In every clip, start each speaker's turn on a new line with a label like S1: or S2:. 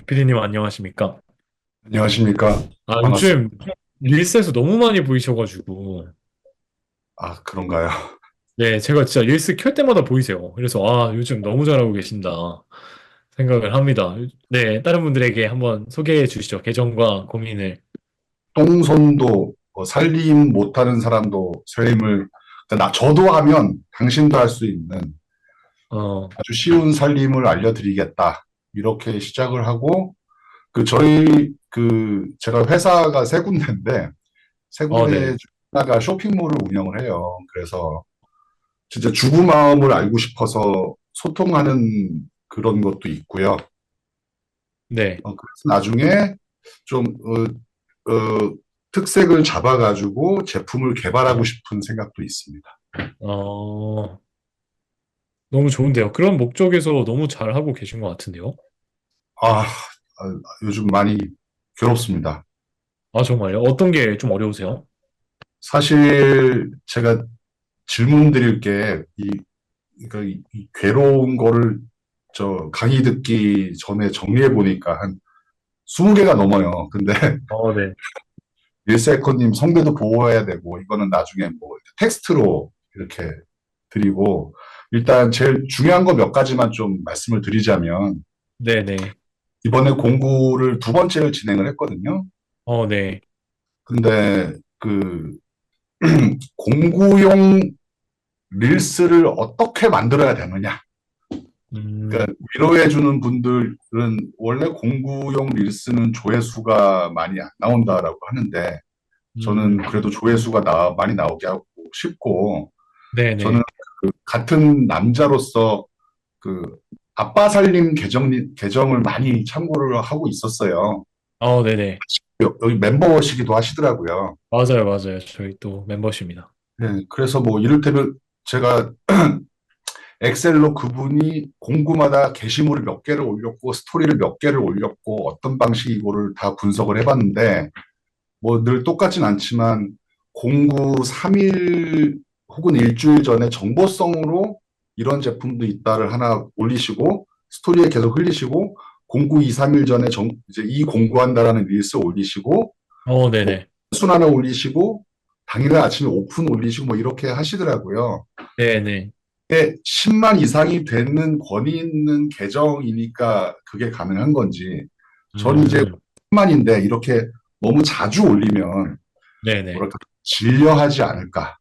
S1: 피디님 안녕하십니까?
S2: 안녕하십니까.
S1: 아,
S2: 반갑습니다.
S1: 요즘 릴스에서 너무 많이 보이셔가지고,
S2: 아, 그런가요?
S1: 네, 제가 진짜 릴스 켤 때마다 보이세요. 그래서, 아, 요즘 너무 잘하고 계신다 생각을 합니다. 네, 다른 분들에게 한번 소개해 주시죠. 계정과 고민을.
S2: 똥손도 살림 못하는 사람도 살림을, 그러니까 저도 하면 당신도 할 수 있는
S1: 어,
S2: 아주 쉬운 살림을 알려드리겠다. 이렇게 시작을 하고, 제가 회사가 세 군데인데, 세
S1: 네.
S2: 군데 중 하나가 쇼핑몰을 운영을 해요. 그래서 진짜 주부 마음을 알고 싶어서 소통하는 그런 것도 있고요.
S1: 네.
S2: 그래서 나중에 좀, 특색을 잡아가지고 제품을 개발하고 싶은 생각도 있습니다.
S1: 어, 너무 좋은데요. 그런 목적에서 너무 잘하고 계신 것 같은데요.
S2: 아, 요즘 많이 괴롭습니다.
S1: 아, 정말요? 어떤 게 좀 어려우세요?
S2: 사실 제가 질문 드릴 게, 그러니까 이 괴로운 거를 강의 듣기 전에 정리해 보니까 한 20개가 넘어요. 근데
S1: 네.
S2: 일세커님 성대도 보호해야 되고, 이거는 나중에 뭐 텍스트로 이렇게 드리고, 일단 제일 중요한 거 몇 가지만 좀 말씀을 드리자면,
S1: 네네.
S2: 이번에 공구를 두 번째를 진행을 했거든요.
S1: 네.
S2: 근데 공구용 릴스를 어떻게 만들어야 되느냐.
S1: 음,
S2: 그러니까 위로해주는 분들은 원래 공구용 릴스는 조회수가 많이 안 나온다라고 하는데, 저는
S1: 음,
S2: 그래도 조회수가 많이 나오게 하고 싶고, 저는
S1: 네네.
S2: 같은 남자로서 그 아빠 살림 계정을 많이 참고를 하고 있었어요.
S1: 네네.
S2: 여기 멤버시기도 하시더라고요.
S1: 맞아요, 맞아요. 저희 또 멤버십니다.
S2: 네, 그래서 뭐 이를테면 제가 엑셀로 그분이 공구마다 게시물을 몇 개를 올렸고 스토리를 몇 개를 올렸고 어떤 방식이고를 다 분석을 해봤는데 뭐 늘 똑같진 않지만 공구 3일 혹은 일주일 전에 정보성으로 이런 제품도 있다를 하나 올리시고 스토리에 계속 흘리시고 공구 2, 3일 전에 이제 이 공구한다라는 릴스 올리시고 뭐
S1: 네네.
S2: 순 하나 올리시고 당일날 아침에 오픈 올리시고 뭐 이렇게 하시더라고요.
S1: 네네.
S2: 10만 이상이 되는 권위 있는 계정이니까 그게 가능한 건지 전 이제
S1: 음,
S2: 10만인데 이렇게 너무 자주 올리면
S1: 네네.
S2: 뭐랄까 질려하지 않을까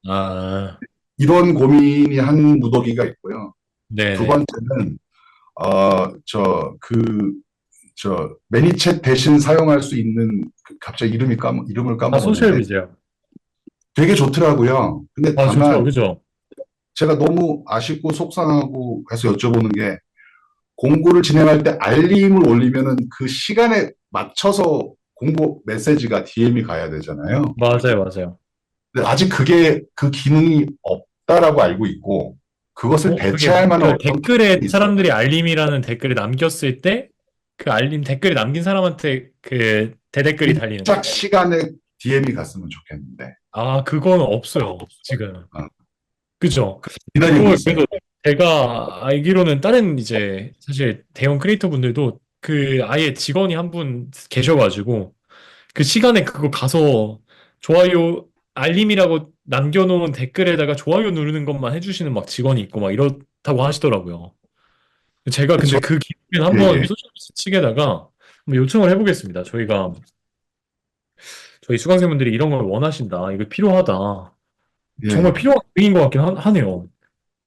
S1: 아,
S2: 이런 고민이 한 무더기가 있고요. 두
S1: 네네.
S2: 번째는 매니챗 대신 사용할 수 있는 갑자기 이름을
S1: 소셜
S2: 까먹었는데
S1: 미디어.
S2: 되게 좋더라고요. 근데
S1: 좋죠,
S2: 다만
S1: 그죠?
S2: 제가 너무 아쉽고 속상하고 해서 여쭤보는 게 공고를 진행할 때 알림을 올리면은 그 시간에 맞춰서 공고 메시지가 DM이 가야 되잖아요.
S1: 맞아요, 맞아요.
S2: 근데 아직 그 기능이 없다라고 알고 있고, 그것을
S1: 그게
S2: 대체할 만한
S1: 그
S2: 어떤 플랫폼이
S1: 댓글에
S2: 있어요.
S1: 사람들이 알림이라는 댓글을 남겼을 때, 그 알림 댓글을 남긴 사람한테 그 대댓글이 달리는 거.
S2: 딱 시간에 DM이 갔으면 좋겠는데,
S1: 아, 그거는 없어요, 지금.
S2: 어,
S1: 그죠?
S2: 기다리고
S1: 그걸
S2: 있어요.
S1: 그래서 제가 알기로는 다른 이제 사실 대형 크리에이터 분들도 그 아예 직원이 한 분 계셔가지고 그 시간에 그거 가서 좋아요, 알림이라고 남겨놓은 댓글에다가 좋아요 누르는 것만 해주시는 막 직원이 있고 막 이렇다고 하시더라고요. 제가 근데
S2: 저,
S1: 그 기능을
S2: 예,
S1: 한번
S2: 예,
S1: 소셜미디어 측에다가 한번 요청을 해보겠습니다. 저희 수강생분들이 이런 걸 원하신다. 이거 필요하다. 정말
S2: 예.
S1: 필요한 기능인 것 같긴 하네요.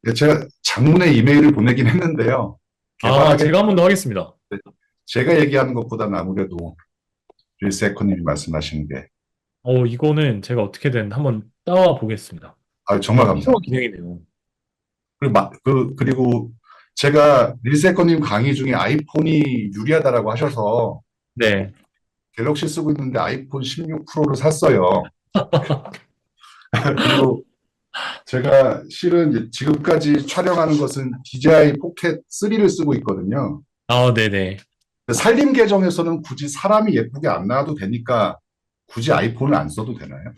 S2: 예, 제가 장문의 이메일을 보내긴 했는데요.
S1: 아,
S2: 개발하게,
S1: 제가 한번 더 하겠습니다.
S2: 제가 얘기하는 것보다는 아무래도 릴세코님이 말씀하시는 게,
S1: 이거는 제가 어떻게든 한번 따와 보겠습니다.
S2: 정말
S1: 필요한
S2: 감사합니다.
S1: 기능이네요.
S2: 그리고 제가 릴세코님 강의 중에 아이폰이 유리하다라고 하셔서
S1: 네.
S2: 갤럭시 쓰고 있는데 아이폰 16 프로를 샀어요. 그리고 제가 실은 이제 지금까지 촬영하는 것은 DJI 포켓 3를 쓰고 있거든요.
S1: 네네.
S2: 살림 계정에서는 굳이 사람이 예쁘게 안 나와도 되니까 굳이 아이폰을 안 써도 되나요?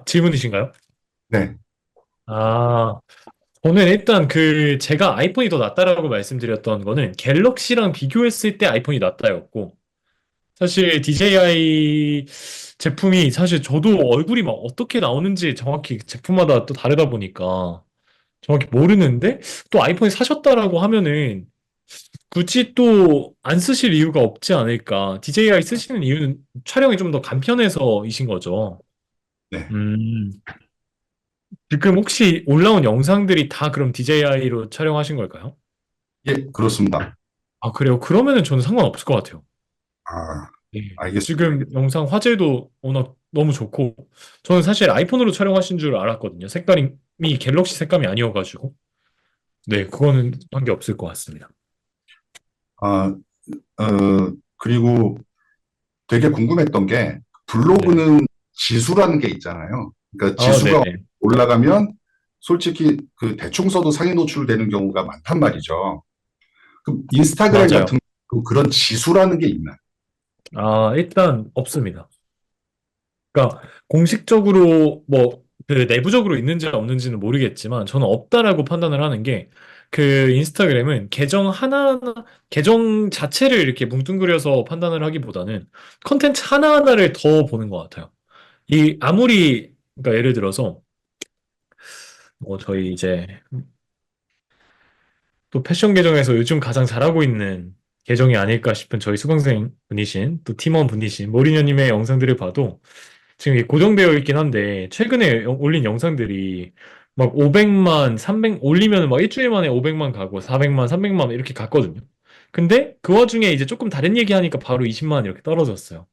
S1: 질문이신가요?
S2: 네.
S1: 아, 저는 일단 제가 아이폰이 더 낫다라고 말씀드렸던 거는 갤럭시랑 비교했을 때 아이폰이 낫다였고, 사실 DJI 제품이 사실 저도 얼굴이 막 어떻게 나오는지 정확히 제품마다 또 다르다 보니까 정확히 모르는데 또 아이폰이 사셨다라고 하면은 굳이 또 안 쓰실 이유가 없지 않을까. DJI 쓰시는 이유는 촬영이 좀 더 간편해서이신 거죠.
S2: 네.
S1: 음, 지금 혹시 올라온 영상들이 다 그럼 DJI로 촬영하신 걸까요?
S2: 예, 그렇습니다.
S1: 아, 그래요? 그러면은 저는 상관없을 것 같아요.
S2: 아,
S1: 네.
S2: 알겠습니다.
S1: 지금 영상 화질도 워낙 너무 좋고, 저는 사실 아이폰으로 촬영하신 줄 알았거든요. 색감이 갤럭시 색감이 아니어가지고. 네, 그거는 관계없을 것 같습니다.
S2: 아, 그리고 되게 궁금했던 게
S1: 네.
S2: 블로그는 지수라는 게 있잖아요. 그러니까
S1: 아,
S2: 지수가
S1: 네네.
S2: 올라가면 솔직히 그 대충 써도 상위 노출되는 경우가 많단 말이죠. 그럼 인스타그램
S1: 맞아요.
S2: 같은 그런 지수라는 게 있나요?
S1: 아, 일단 없습니다. 그러니까 공식적으로 뭐 내부적으로 있는지 없는지는 모르겠지만 저는 없다라고 판단을 하는 게 인스타그램은 계정 하나하나 계정 자체를 이렇게 뭉뚱그려서 판단을 하기보다는 컨텐츠 하나하나를 더 보는 것 같아요. 이 아무리 그러니까 예를 들어서 뭐 저희 이제 또 패션 계정에서 요즘 가장 잘하고 있는 계정이 아닐까 싶은 저희 수강생 분이신 또 팀원 분이신 모리녀님의 영상들을 봐도 지금 이게 고정되어 있긴 한데 최근에 올린 영상들이 막 500만, 300 올리면 막 일주일 만에 500만 가고 400만, 300만 이렇게 갔거든요. 근데 그 와중에 이제 조금 다른 얘기 하니까 바로 20만 이렇게 떨어졌어요.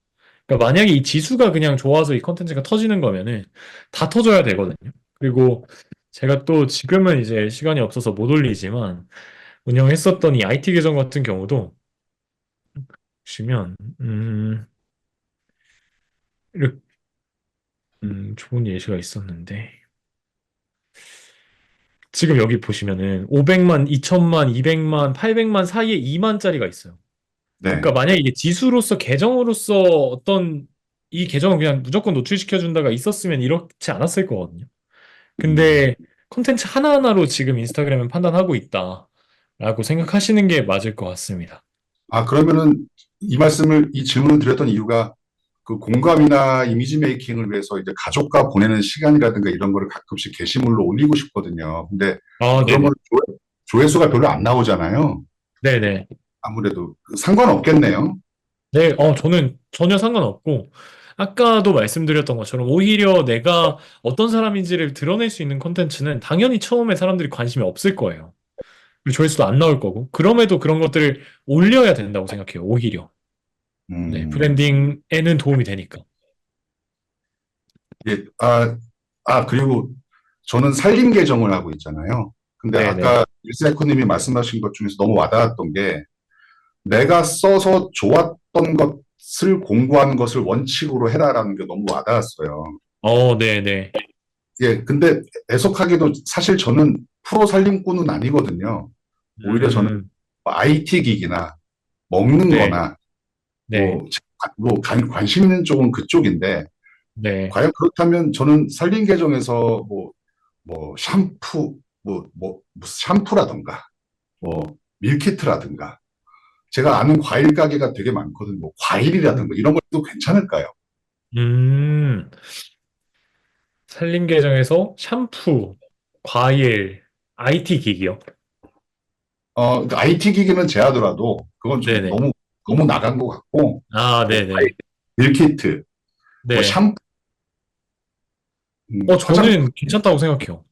S1: 그러니까 만약에 이 지수가 그냥 좋아서 이 컨텐츠가 터지는 거면은 다 터져야 되거든요. 그리고 제가 또 지금은 이제 시간이 없어서 못 올리지만 운영했었던 이 IT 계정 같은 경우도 보시면 이렇게 좋은 예시가 있었는데 지금 여기 보시면은 500만, 2천만, 200만, 800만 사이에 2만짜리가 있어요.
S2: 네.
S1: 그러니까 만약에 이게 지수로서 계정으로서 어떤 이 계정을 그냥 무조건 노출시켜 준다가 있었으면 이렇지 않았을 거거든요.
S2: 음.
S1: 근데 콘텐츠 하나하나로 지금 인스타그램은 판단하고 있다라고 생각하시는 게 맞을 것 같습니다.
S2: 아, 그러면은 이 질문을 드렸던 이유가 그 공감이나 이미지 메이킹을 위해서 이제 가족과 보내는 시간이라든가 이런 거를 가끔씩 게시물로 올리고 싶거든요. 근데
S1: 아, 네네.
S2: 그러면 조회수가 별로 안 나오잖아요.
S1: 네네.
S2: 아무래도 상관없겠네요.
S1: 네, 저는 전혀 상관없고, 아까도 말씀드렸던 것처럼 오히려 내가 어떤 사람인지를 드러낼 수 있는 콘텐츠는 당연히 처음에 사람들이 관심이 없을 거예요. 그리고 조회수도 안 나올 거고, 그럼에도 그런 것들을 올려야 된다고 생각해요, 오히려. 네,
S2: 음,
S1: 브랜딩에는 도움이 되니까.
S2: 예, 그리고 저는 살림 계정을 하고 있잖아요. 근데
S1: 네네.
S2: 아까 일사이코님이 말씀하신 것 중에서 너무 와닿았던 게 내가 써서 좋았던 것을 공부하는 것을 원칙으로 해라라는 게 너무 와닿았어요.
S1: 네네.
S2: 예, 근데 애석하게도 사실 저는 프로 살림꾼은 아니거든요. 오히려 저는
S1: 음,
S2: IT 기기나 먹는
S1: 네,
S2: 거나
S1: 네,
S2: 관심 있는 쪽은 그쪽인데
S1: 네.
S2: 과연 그렇다면 저는 살림 계정에서 무슨 샴푸라든가 뭐 밀키트라든가 제가 아는 과일 가게가 되게 많거든요. 뭐 과일이라든가 이런 것도 괜찮을까요?
S1: 음, 살림 계정에서 샴푸, 과일, IT 기기요.
S2: IT 기기는 제하더라도 그건 좀
S1: 네네.
S2: 너무 나간 것 같고
S1: 아,
S2: 뭐 과일,
S1: 네네.
S2: 밀키트, 뭐
S1: 네.
S2: 샴푸, 화장품.
S1: 저는 괜찮다고 생각해요.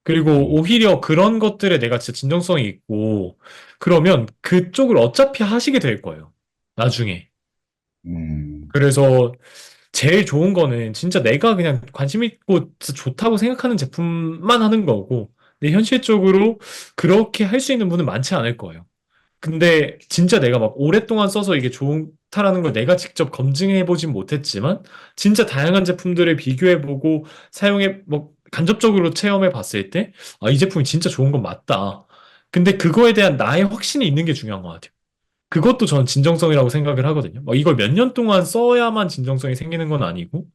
S1: 그리고
S2: 음,
S1: 오히려 그런 것들에 내가 진짜 진정성이 있고, 그러면 그쪽을 어차피 하시게 될 거예요. 나중에.
S2: 음,
S1: 그래서 제일 좋은 거는 진짜 내가 그냥 관심 있고 진짜 좋다고 생각하는 제품만 하는 거고, 근데 현실적으로 그렇게 할 수 있는 분은 많지 않을 거예요. 근데 진짜 내가 막 오랫동안 써서 이게 좋다라는 걸 내가 직접 검증해 보진 못했지만 진짜 다양한 제품들을 비교해 보고 뭐 간접적으로 체험해 봤을 때 아, 이 제품이 진짜 좋은 건 맞다. 근데 그거에 대한 나의 확신이 있는 게 중요한 것 같아요. 그것도 저는 진정성이라고 생각을 하거든요. 이걸 몇 년 동안 써야만 진정성이 생기는 건 아니고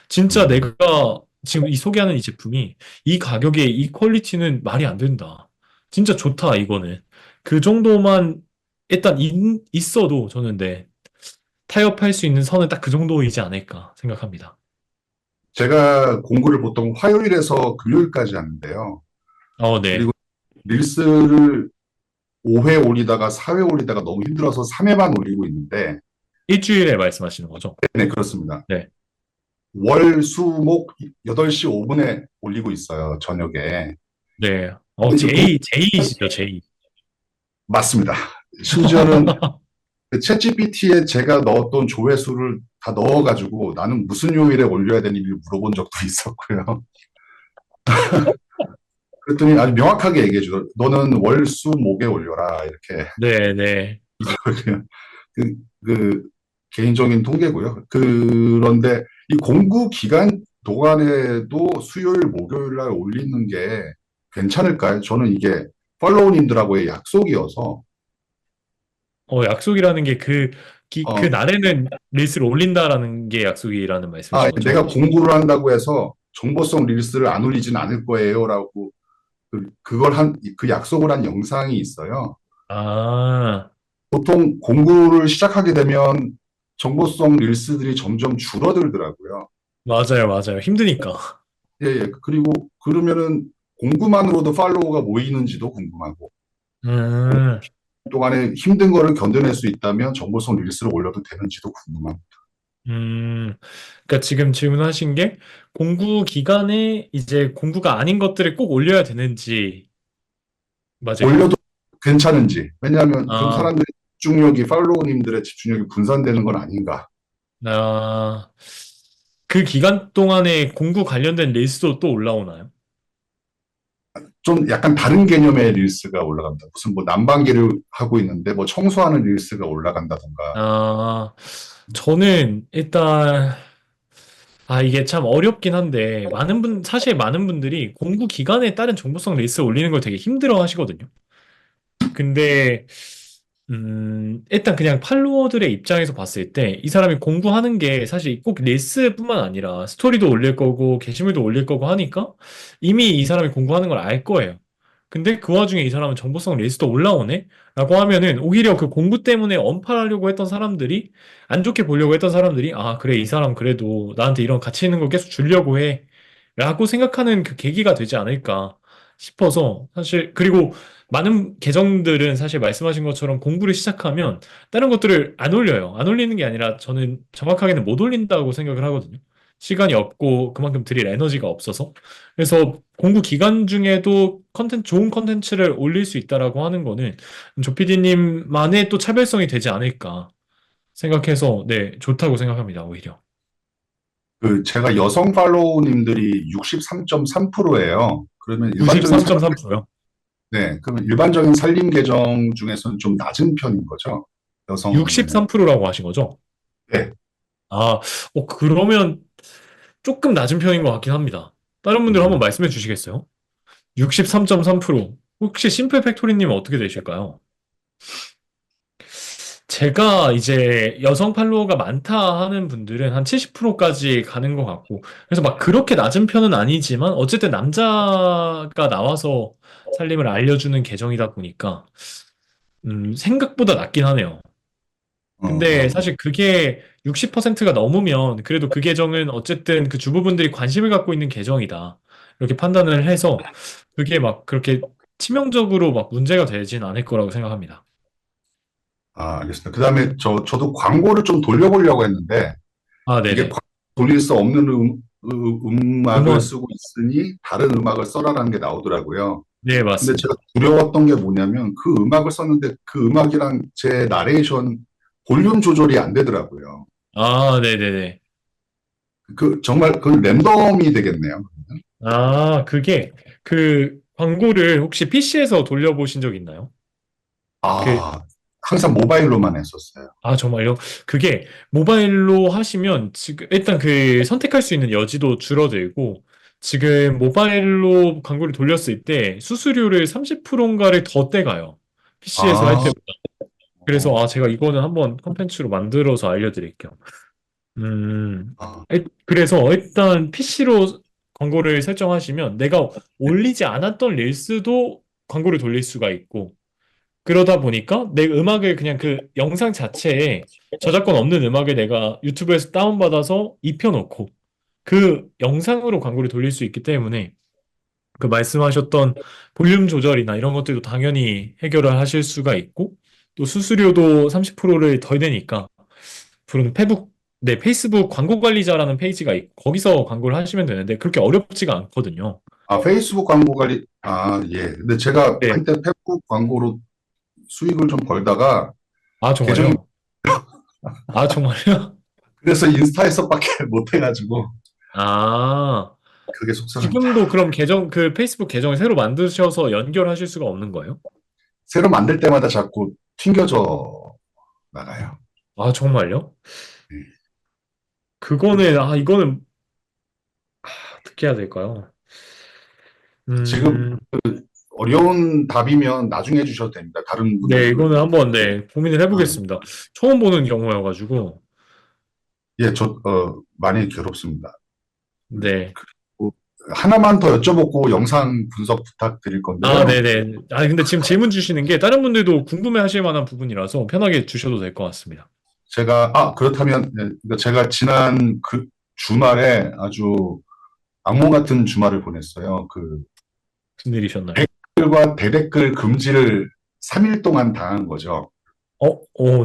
S1: 진짜
S2: 음,
S1: 내가 지금 이 소개하는 이 제품이 이 가격에 이 퀄리티는 말이 안 된다. 진짜 좋다, 이거는. 그 정도만 일단 있어도 저는 네, 타협할 수 있는 선은 딱 그 정도이지 않을까 생각합니다.
S2: 제가 공구를 보통 화요일에서 금요일까지 하는데요.
S1: 네.
S2: 그리고 릴스를 5회 올리다가 4회 올리다가 너무 힘들어서 3회만 올리고 있는데,
S1: 일주일에 말씀하시는 거죠?
S2: 네, 그렇습니다.
S1: 네.
S2: 월, 수, 목 8시 5분에 올리고 있어요, 저녁에.
S1: 네.
S2: 근데 이제
S1: 제이시죠, 제이.
S2: 맞습니다. 심지어는 그 챗GPT에 제가 넣었던 조회수를 다 넣어가지고 나는 무슨 요일에 올려야 되는지 물어본 적도 있었고요. 그랬더니 아주 명확하게 얘기해 주더라고요. 너는 월, 수, 목에 올려라. 이렇게.
S1: 네, 네.
S2: 그, 그 개인적인 통계고요. 그런데 이 공구 기간 동안에도 수요일, 목요일 날 올리는 게 괜찮을까요? 저는 이게 팔로우님들하고의 약속이어서
S1: 약속이라는 게 그
S2: 어,
S1: 날에는 릴스를 올린다라는 게 약속이라는 말씀이신 거죠?
S2: 내가 공부를 한다고 해서 정보성 릴스를 안 올리진 않을 거예요라고 그걸 그 약속을 한 영상이 있어요.
S1: 아,
S2: 보통 공부를 시작하게 되면 정보성 릴스들이 점점 줄어들더라고요.
S1: 맞아요, 맞아요. 힘드니까.
S2: 예, 예. 그리고 그러면은 공구만으로도 팔로워가 모이는지도 궁금하고, 공부
S1: 음,
S2: 동안에 힘든 거를 견뎌낼 수 있다면 정보성 릴스를 올려도 되는지도 궁금합니다.
S1: 음. 그러니까 지금 질문하신 게 공구 기간에 이제 공구가 아닌 것들을 꼭 올려야 되는지, 맞을까요?
S2: 올려도 괜찮은지. 왜냐하면 그럼
S1: 아,
S2: 사람들의 집중력이 팔로워님들의 집중력이 분산되는 건 아닌가.
S1: 아, 그 기간 동안에 공구 관련된 릴스도 또 올라오나요?
S2: 좀 약간 다른 개념의 릴스가 올라갑니다. 무슨 뭐 난방기를 하고 있는데 뭐 청소하는 릴스가 올라간다던가.
S1: 아, 저는 일단, 이게 참 어렵긴 한데, 사실 많은 분들이 공구 기간에 따른 정보성 릴스 올리는 걸 되게 힘들어 하시거든요. 근데, 일단 그냥 팔로워들의 입장에서 봤을 때, 이 사람이 공부하는 게 사실 꼭 릴스뿐만 아니라 스토리도 올릴 거고, 게시물도 올릴 거고 하니까, 이미 이 사람이 공부하는 걸 알 거예요. 근데 그 와중에 이 사람은 정보성 릴스도 올라오네? 라고 하면은 오히려 그 공부 때문에 언팔하려고 했던 사람들이 안 좋게 보려고 했던 사람들이 그래 이 사람 그래도 나한테 이런 가치 있는 걸 계속 주려고 해 라고 생각하는 그 계기가 되지 않을까 싶어서 사실 그리고 많은 계정들은 사실 말씀하신 것처럼 공부를 시작하면 다른 것들을 안 올려요. 안 올리는 게 아니라 저는 정확하게는 못 올린다고 생각을 하거든요. 시간이 없고 그만큼 드릴 에너지가 없어서. 그래서 공부 기간 중에도 좋은 컨텐츠를 올릴 수 있다라고 하는 거는 조피디님만의 또 차별성이 되지 않을까 생각해서 네, 좋다고 생각합니다, 오히려.
S2: 제가 여성 팔로우님들이 63.3%예요. 그러면 일반적인
S1: 93.3%요.
S2: 네, 그러면 일반적인 살림 계정 중에서는 좀 낮은 편인 거죠. 여성이면.
S1: 63%라고 하신 거죠?
S2: 네.
S1: 아, 그러면 조금 낮은 편인 것 같긴 합니다. 다른 분들 한번
S2: 음,
S1: 말씀해 주시겠어요? 63.3%. 혹시 심플 팩토리님은 어떻게 되실까요? 제가 이제 여성 팔로워가 많다 하는 분들은 한 70%까지 가는 것 같고, 그래서 막 그렇게 낮은 편은 아니지만, 어쨌든 남자가 나와서 살림을 알려주는 계정이다 보니까, 생각보다 낮긴 하네요.
S2: 어,
S1: 근데
S2: 어.
S1: 사실 그게 60%가 넘으면, 그래도 그 계정은 어쨌든 그 주부분들이 관심을 갖고 있는 계정이다. 이렇게 판단을 해서, 그게 막 그렇게 치명적으로 막 문제가 되진 않을 거라고 생각합니다.
S2: 알겠습니다. 그 다음에 저도 광고를 좀 돌려보려고 했는데, 이게
S1: 네네.
S2: 돌릴 수 없는 음악을
S1: 음원.
S2: 쓰고 있으니 다른 음악을 써라라는 게 나오더라고요.
S1: 네,
S2: 근데 제가
S1: 맞습니다.
S2: 두려웠던 게 뭐냐면 그 음악을 썼는데 그 음악이랑 제 나레이션 볼륨 조절이 안 되더라고요.
S1: 네네네.
S2: 정말 그 랜덤이 되겠네요.
S1: 그게, 그 광고를 혹시 PC에서 돌려보신 적 있나요? 그,
S2: 아, 항상 모바일로만 했었어요.
S1: 정말요? 그게 모바일로 하시면 지금 일단 그 선택할 수 있는 여지도 줄어들고 지금 모바일로 광고를 돌렸을 때 수수료를 30%인가를 더 떼가요. PC에서 할
S2: 아,
S1: 때보다. 그래서 제가 이거는 한번 컨텐츠로 만들어서 알려드릴게요. 음,
S2: 아,
S1: 그래서 일단 PC로 광고를 설정하시면 내가 올리지 않았던 릴스도 광고를 돌릴 수가 있고 그러다 보니까 내 음악을 그냥 그 영상 자체에 저작권 없는 음악을 내가 유튜브에서 다운받아서 입혀놓고 그 영상으로 광고를 돌릴 수 있기 때문에 그 말씀하셨던 볼륨 조절이나 이런 것들도 당연히 해결을 하실 수가 있고 또 수수료도 30%를 덜 내니까 앞으로는 페이스북 광고 관리자라는 페이지가 있고 거기서 광고를 하시면 되는데 그렇게 어렵지가 않거든요.
S2: 아, 페이스북 광고 관리, 아, 예. 근데 제가
S1: 네.
S2: 한때 페이스북 광고로 수익을 좀 벌다가
S1: 아,
S2: 계정이,
S1: 정말요? 아, 정말요?
S2: 그래서 인스타에서밖에 못 해가지고,
S1: 아,
S2: 그게 속상합니다.
S1: 지금도 그럼 그 페이스북 계정을 새로 만드셔서 연결하실 수가 없는 거예요?
S2: 새로 만들 때마다 자꾸 튕겨져 나가요.
S1: 아, 정말요?
S2: 예.
S1: 이거는 어떻게 해야 될까요?
S2: 지금
S1: 음,
S2: 어려운 답이면 나중에 주셔도 됩니다. 다른
S1: 네,
S2: 분들도.
S1: 이거는 한번, 네, 고민을
S2: 아,
S1: 해보겠습니다. 처음 보는 경우여가지고,
S2: 예, 많이 괴롭습니다.
S1: 네.
S2: 뭐, 하나만 더 여쭤보고 영상 분석 부탁드릴
S1: 아,
S2: 건데요.
S1: 네네. 근데 지금 질문 주시는 게 다른 분들도 궁금해 하실 만한 부분이라서 편하게 주셔도 될 것 같습니다.
S2: 그렇다면, 네, 이거 제가 지난 그 주말에 아주 악몽 같은 주말을 보냈어요.
S1: 무슨 일이셨나요?
S2: 댓글과 대댓글 금지를 3일 동안 당한 거죠.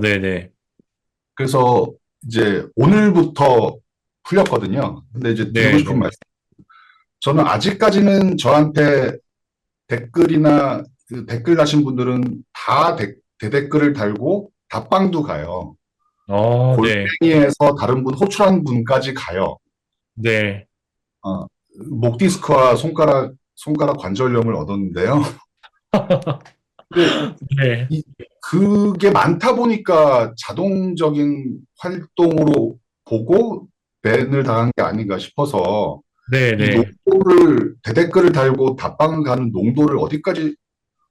S1: 네네.
S2: 그래서 이제 오늘부터 풀렸거든요. 근데 이제 드리고 싶은
S1: 네네.
S2: 말씀, 저는 아직까지는 저한테 댓글이나 댓글 다신 분들은 다 대댓글을 달고 답방도 가요.
S1: 네.
S2: 골뱅이에서 다른 분, 호출한 분까지 가요.
S1: 네.
S2: 어, 목 디스크와 손가락 관절염을 얻었는데요. 근데
S1: 네.
S2: 그게 많다 보니까 자동적인 활동으로 보고 밴을 당한 게 아닌가 싶어서 이
S1: 네네.
S2: 대댓글을 달고 답방을 가는 농도를 어디까지,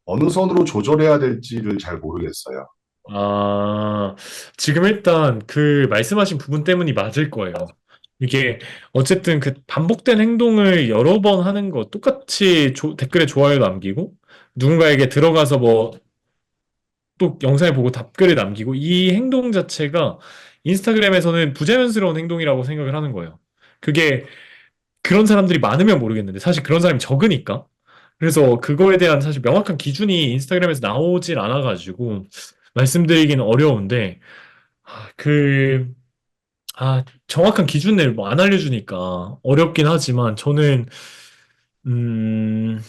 S2: 어느 선으로 조절해야 될지를 잘 모르겠어요.
S1: 아, 지금 일단 그 말씀하신 부분 때문이 맞을 거예요. 이게 어쨌든 그 반복된 행동을 여러 번 하는 거 똑같이 댓글에 좋아요 남기고 누군가에게 들어가서 뭐 또 영상을 보고 답글을 남기고 이 행동 자체가 인스타그램에서는 부자연스러운 행동이라고 생각을 하는 거예요. 그게 그런 사람들이 많으면 모르겠는데 사실 그런 사람이 적으니까. 그래서 그거에 대한 사실 명확한 기준이 인스타그램에서 나오질 않아가지고 말씀드리기는 어려운데 아, 그, 정확한 기준을 뭐 안 알려주니까 어렵긴 하지만 저는 음,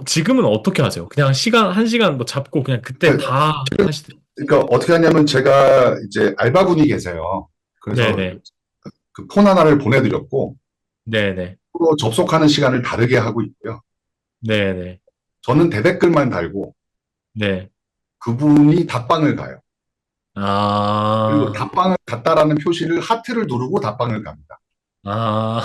S1: 지금은 어떻게 하세요? 그냥 한 시간 뭐 잡고 그냥 그때
S2: 그러니까,
S1: 다 하시죠?
S2: 그러니까 어떻게 하냐면 제가 이제 알바분이 계세요. 그래서
S1: 네네.
S2: 그 폰 하나를 보내드렸고
S1: 네네.
S2: 또 접속하는 시간을 다르게 하고 있고요.
S1: 네네.
S2: 저는 대댓글만 달고
S1: 네.
S2: 그분이 답방을 가요. 그리고
S1: 아,
S2: 답방을 갔다라는 표시를 하트를 누르고 답방을 갑니다.
S1: 아,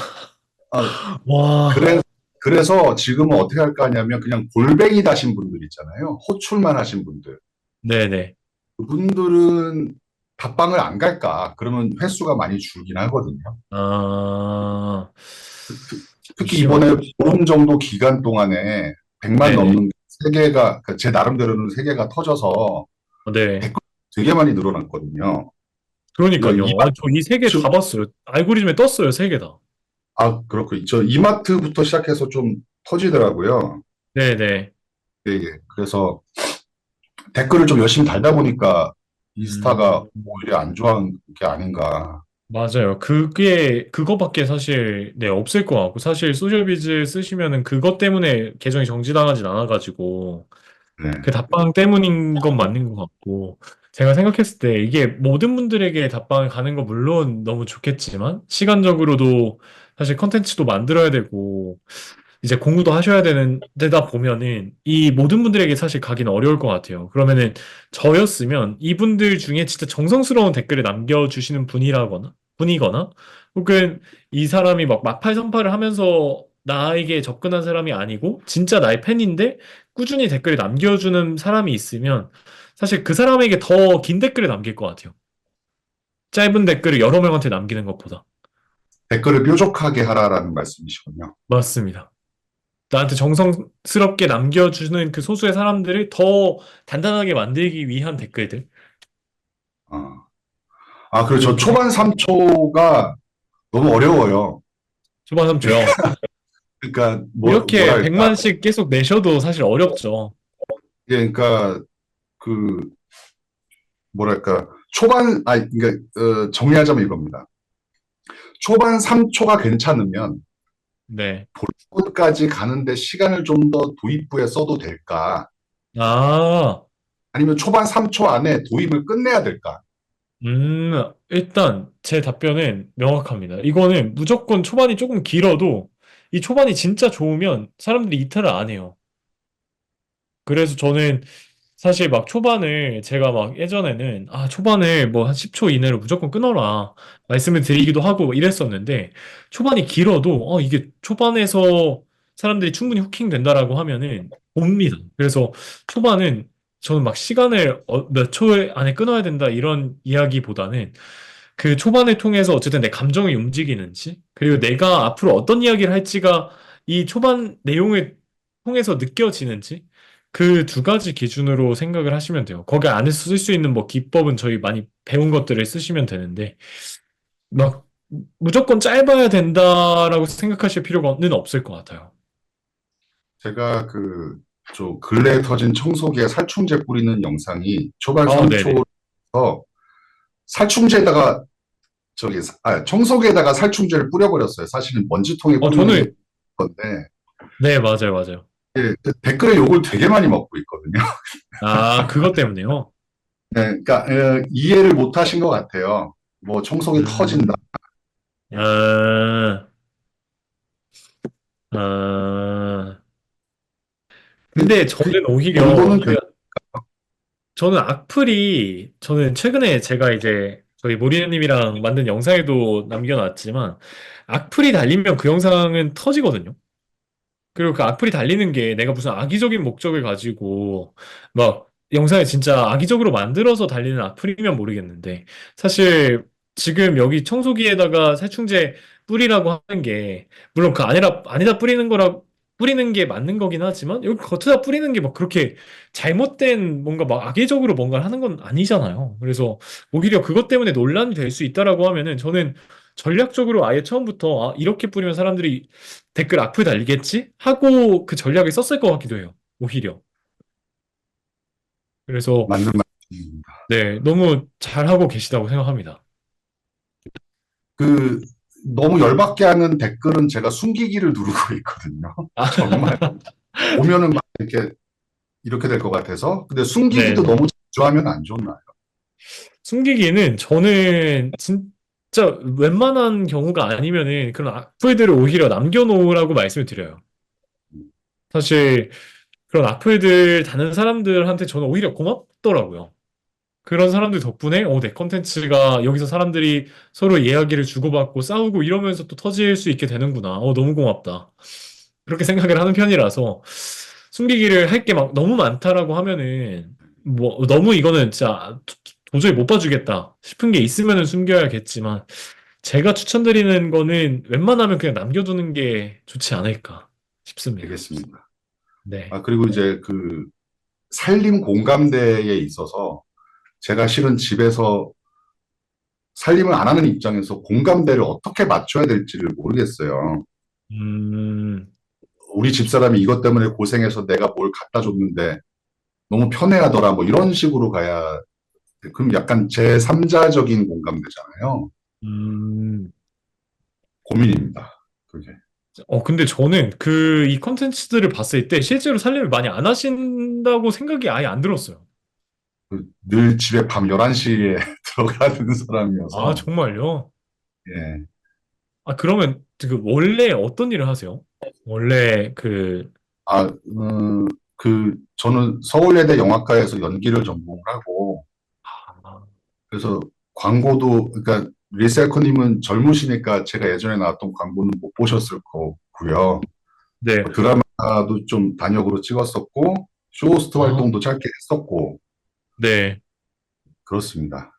S2: 아,
S1: 와,
S2: 그래, 그래서 지금은 어떻게 할까 하냐면 그냥 골뱅이 다신 분들 있잖아요. 호출만 하신 분들.
S1: 네네.
S2: 그분들은 답방을 안 갈까? 그러면 횟수가 많이 줄긴 하거든요.
S1: 아,
S2: 특히 이번에
S1: 잠시만요.
S2: 보름 정도 기간 동안에 100만
S1: 네네.
S2: 넘는 세계가, 제 나름대로는 세계가 터져서
S1: 네.
S2: 댓글 되게 많이 늘어났거든요. 이거
S1: 그러니까요. 저 이 세 개 다 봤어요. 알고리즘에 떴어요, 세 개 다.
S2: 그렇고, 저 이마트부터 시작해서 좀 터지더라고요.
S1: 네네.
S2: 예, 예. 그래서 댓글을 좀 열심히 달다 보니까 인스타가
S1: 음,
S2: 오히려 안 좋아한 게 아닌가.
S1: 맞아요. 그거밖에 사실, 네, 없을 것 같고, 사실 소셜비즈 쓰시면은 그것 때문에 계정이 정지당하진 않아가지고,
S2: 네.
S1: 그 답방 때문인 건 맞는 것 같고, 제가 생각했을 때 이게 모든 분들에게 답방을 가는 건 물론 너무 좋겠지만, 시간적으로도 사실 컨텐츠도 만들어야 되고, 이제 공부도 하셔야 되는 데다 보면은 이 모든 분들에게 사실 가기는 어려울 것 같아요. 그러면은 저였으면 이분들 중에 진짜 정성스러운 댓글을 남겨주시는 분이거나 혹은 이 사람이 막 막팔선팔을 하면서 나에게 접근한 사람이 아니고 진짜 나의 팬인데 꾸준히 댓글을 남겨주는 사람이 있으면 사실 그 사람에게 더 긴 댓글을 남길 것 같아요. 짧은 댓글을 여러 명한테 남기는 것보다.
S2: 댓글을 뾰족하게 하라라는 말씀이시군요.
S1: 맞습니다. 나한테 정성스럽게 남겨주는 그 소수의 사람들을 더 단단하게 만들기 위한 댓글들.
S2: 어. 아, 그렇죠.
S1: 그렇게
S2: 초반 3초가 너무 어려워요.
S1: 초반 3초요.
S2: 그러니까
S1: 이렇게
S2: 뭐랄까.
S1: 100만씩 계속 내셔도 사실 어렵죠.
S2: 예, 그러니까 그 뭐랄까. 초반 그러니까 정리하자면 이겁니다. 초반 3초가 괜찮으면
S1: 네.
S2: 볼까지 가는데 시간을 좀 더 도입부에 써도 될까?
S1: 아,
S2: 아니면 초반 3초 안에 도입을 끝내야 될까?
S1: 일단 제 답변은 명확합니다. 이거는 무조건 초반이 조금 길어도 이 초반이 진짜 좋으면 사람들이 이탈을 안 해요. 그래서 저는 사실 막 초반을 제가 막 예전에는 초반을 뭐 한 10초 이내로 무조건 끊어라 말씀을 드리기도 하고 이랬었는데 초반이 길어도 이게 초반에서 사람들이 충분히 후킹 된다라고 하면은 봅니다. 그래서 초반은 저는 막 시간을 몇 초 안에 끊어야 된다 이런 이야기보다는 그 초반을 통해서 어쨌든 내 감정이 움직이는지 그리고 내가 앞으로 어떤 이야기를 할지가 이 초반 내용을 통해서 느껴지는지 그 두 가지 기준으로 생각을 하시면 돼요. 거기 안에서 쓸 수 있는 뭐 기법은 저희 많이 배운 것들을 쓰시면 되는데, 막 무조건 짧아야 된다라고 생각하실 필요는 없을 것 같아요.
S2: 제가 저 근래에 터진 청소기에 살충제 뿌리는 영상이 초반
S1: 네네.
S2: 3초에서 살충제에다가 청소기에다가 살충제를 뿌려버렸어요. 사실은 먼지통에 뿌리는 게
S1: 저는,
S2: 건데
S1: 네, 맞아요, 맞아요.
S2: 예, 댓글에 욕을 되게 많이 먹고 있거든요.
S1: 그것 때문에요.
S2: 네, 그러니까 이해를 못 하신 것 같아요. 뭐 청소기 터진다.
S1: 음, 아, 아. 근데 저는 오히려
S2: 정도는
S1: 저는 악플이, 저는 최근에 제가 이제 저희 모리님이랑 만든 영상에도 남겨놨지만, 악플이 달리면 그 영상은 터지거든요. 그리고 그 악플이 달리는 게 내가 무슨 악의적인 목적을 가지고 막 영상을 진짜 악의적으로 만들어서 달리는 악플이면 모르겠는데 사실 지금 여기 청소기에다가 살충제 뿌리라고 하는 게 물론 그 아니다 뿌리는 게 맞는 거긴 하지만 여기 겉에다 뿌리는 게 막 그렇게 잘못된 뭔가 막 악의적으로 뭔가를 하는 건 아니잖아요. 그래서 오히려 그것 때문에 논란이 될 수 있다라고 하면은 저는 전략적으로 아예 처음부터 이렇게 뿌리면 사람들이 댓글 악플 달리겠지? 하고 그 전략을 썼을 것 같기도 해요. 오히려. 그래서
S2: 맞는 말입니다.
S1: 네, 너무 잘하고 계시다고 생각합니다.
S2: 그 너무 열받게 하는 댓글은 제가 숨기기를 누르고 있거든요. 정말 보면은 막 이렇게 될 것 같아서. 근데 숨기기도
S1: 네네.
S2: 너무 자주 하면 안 좋나요?
S1: 숨기기는 저는 진짜 웬만한 경우가 아니면은 그런 악플들을 오히려 남겨놓으라고 말씀을 드려요. 사실 그런 악플들 다는 사람들한테 저는 오히려 고맙더라고요. 그런 사람들 덕분에 내 컨텐츠가 여기서 사람들이 서로 이야기를 주고받고 싸우고 이러면서 또 터질 수 있게 되는구나. 너무 고맙다. 그렇게 생각을 하는 편이라서 숨기기를 할 게 막 너무 많다라고 하면은 뭐 너무 이거는 진짜 도저히 못 봐주겠다 싶은 게 있으면은 숨겨야겠지만 제가 추천드리는 거는 웬만하면 그냥 남겨두는 게 좋지 않을까 싶습니다.
S2: 알겠습니다.
S1: 네.
S2: 그리고 이제 살림 공감대에 있어서 제가 실은 집에서 살림을 안 하는 입장에서 공감대를 어떻게 맞춰야 될지를 모르겠어요.
S1: 음,
S2: 우리 집사람이 이것 때문에 고생해서 내가 뭘 갖다 줬는데 너무 편해하더라, 뭐 이런 식으로 가야, 그럼 약간 제3자적인 공감대잖아요.
S1: 음.
S2: 고민입니다. 그게.
S1: 근데 저는 이 컨텐츠들을 봤을 때 실제로 살림을 많이 안 하신다고 생각이 아예 안 들었어요.
S2: 늘 집에 밤 11시에 들어가는
S1: 아,
S2: 사람이어서,
S1: 정말요?
S2: 예.
S1: 그러면 원래 어떤 일을 하세요? 원래
S2: 아, 저는 서울예대 영화과에서 연기를 전공을 하고,
S1: 아,
S2: 그래서 광고도, 그러니까 리셀커님은 젊으시니까 제가 예전에 나왔던 광고는 못 보셨을 거고요.
S1: 네.
S2: 드라마도 좀 단역으로 찍었었고, 쇼호스트
S1: 아,
S2: 활동도 짧게 했었고,
S1: 네.
S2: 그렇습니다.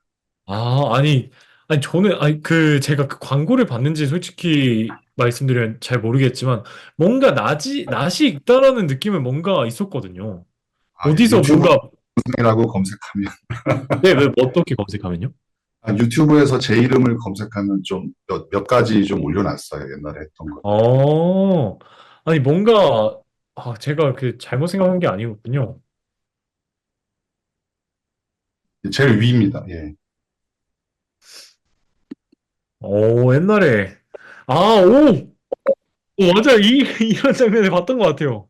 S1: 아니, 아니, 저는, 아니, 제가 그 광고를 봤는지 솔직히 말씀드리면 잘 모르겠지만, 뭔가 낯이 익다라는 느낌은 뭔가 있었거든요.
S2: 아, 예.
S1: 어디서
S2: 유튜브
S1: 뭔가,
S2: 이라고 검색하면
S1: 네, 왜, 어떻게 검색하면요?
S2: 유튜브에서 제 이름을 검색하면 좀 몇 가지 좀 올려놨어요. 옛날에 했던 것.
S1: 어, 아니, 뭔가, 제가 잘못 생각한 게 아니었군요.
S2: 제일 위입니다. 예.
S1: 옛날에, 오! 맞아. 이런 장면을 봤던 것 같아요.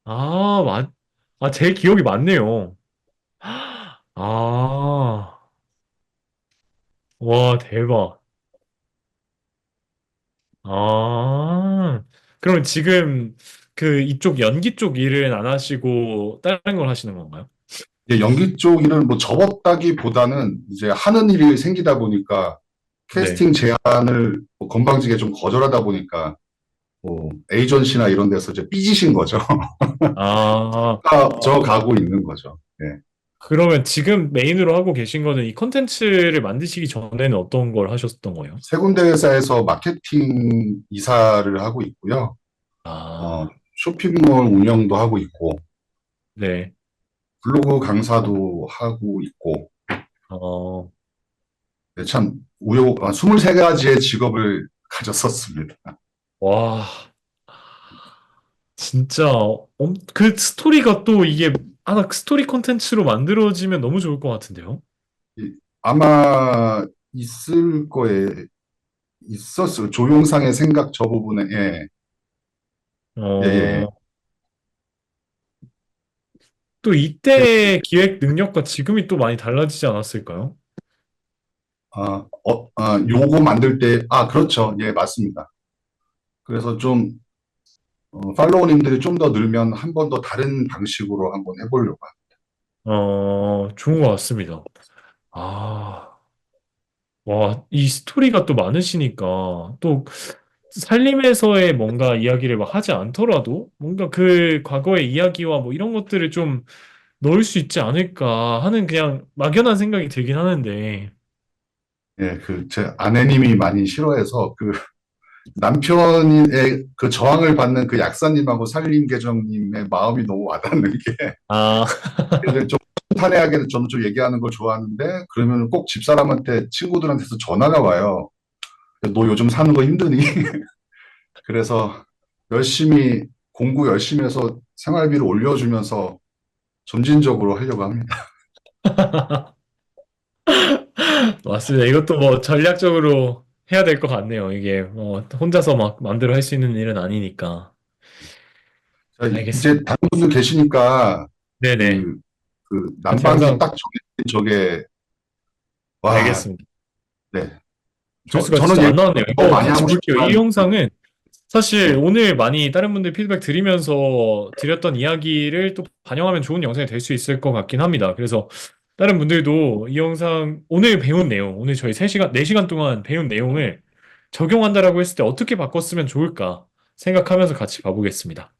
S1: 아, 제 기억이 맞네요. 아, 와, 대박. 아, 그럼 지금 이쪽 연기 쪽 일은 안 하시고 다른 걸 하시는 건가요?
S2: 예, 연기 쪽 일은 뭐 접었다기보다는 이제 하는 일이 생기다 보니까
S1: 네.
S2: 캐스팅 제안을 뭐 건방지게 좀 거절하다 보니까 뭐 에이전시나 이런 데서 이제 삐지신 거죠.
S1: 아,
S2: 저 가고 있는 거죠. 예.
S1: 그러면 지금 메인으로 하고 계신 거는 이 컨텐츠를 만드시기 전에는 어떤 걸 하셨던 거예요?
S2: 세 군데 회사에서 마케팅 이사를 하고 있고요. 어,
S1: 아,
S2: 쇼핑몰 운영도 하고 있고,
S1: 네.
S2: 블로그 강사도 하고 있고,
S1: 어,
S2: 네, 참, 23가지의 직업을 가졌었습니다.
S1: 와, 진짜, 그 스토리가 또 이게 하나 스토리 컨텐츠로 만들어지면 너무 좋을 것 같은데요?
S2: 아마 있을 거에, 있었어요. 조용상의 생각 저 부분에, 예, 예, 예. 예.
S1: 어, 또 이때 기획 능력과 지금이 또 많이 달라지지 않았을까요?
S2: 요거 만들 때, 그렇죠. 예, 맞습니다. 그래서 좀, 팔로워님들이 좀 더 늘면 한 번 더 다른 방식으로 한번 해보려고 합니다.
S1: 좋은 것 같습니다. 아, 와, 이 스토리가 또 많으시니까 또 살림에서의 뭔가 이야기를 막 하지 않더라도 뭔가 그 과거의 이야기와 뭐 이런 것들을 좀 넣을 수 있지 않을까 하는 그냥 막연한 생각이 들긴 하는데,
S2: 예, 제 아내님이 많이 싫어해서 남편의 그 저항을 받는 그 약사님하고 살림계정님의 마음이 너무 와닿는 게,
S1: 아,
S2: 그래서 좀 탄회하게 저는 좀 얘기하는 걸 좋아하는데, 그러면 꼭 집사람한테, 친구들한테서 전화가 와요. 너 요즘 사는 거 힘드니? 그래서 열심히, 공부 열심히 해서 생활비를 올려주면서 점진적으로 하려고 합니다.
S1: 맞습니다. 이것도 뭐 전략적으로 해야 될 것 같네요. 이게 뭐 혼자서 막 마음대로 할 수 있는 일은 아니니까.
S2: 자, 이제
S1: 알겠습니다.
S2: 다른 분들 계시니까,
S1: 네네.
S2: 그,
S1: 같이
S2: 난방기
S1: 영상
S2: 딱 정해진 저게, 와,
S1: 알겠습니다.
S2: 네.
S1: 조회수가
S2: 저는
S1: 진짜
S2: 얘기
S1: 안 나왔네요.
S2: 더
S1: 이거
S2: 많이
S1: 같이
S2: 하고
S1: 볼게요. 이
S2: 싶지만,
S1: 영상은 사실
S2: 네.
S1: 오늘 많이 다른 분들 피드백 드리면서 드렸던 이야기를 또 반영하면 좋은 영상이 될 수 있을 것 같긴 합니다. 그래서 다른 분들도 이 영상 오늘 배운 내용, 오늘 저희 3시간, 4시간 동안 배운 내용을 적용한다라고 했을 때 어떻게 바꿨으면 좋을까 생각하면서 같이 봐보겠습니다.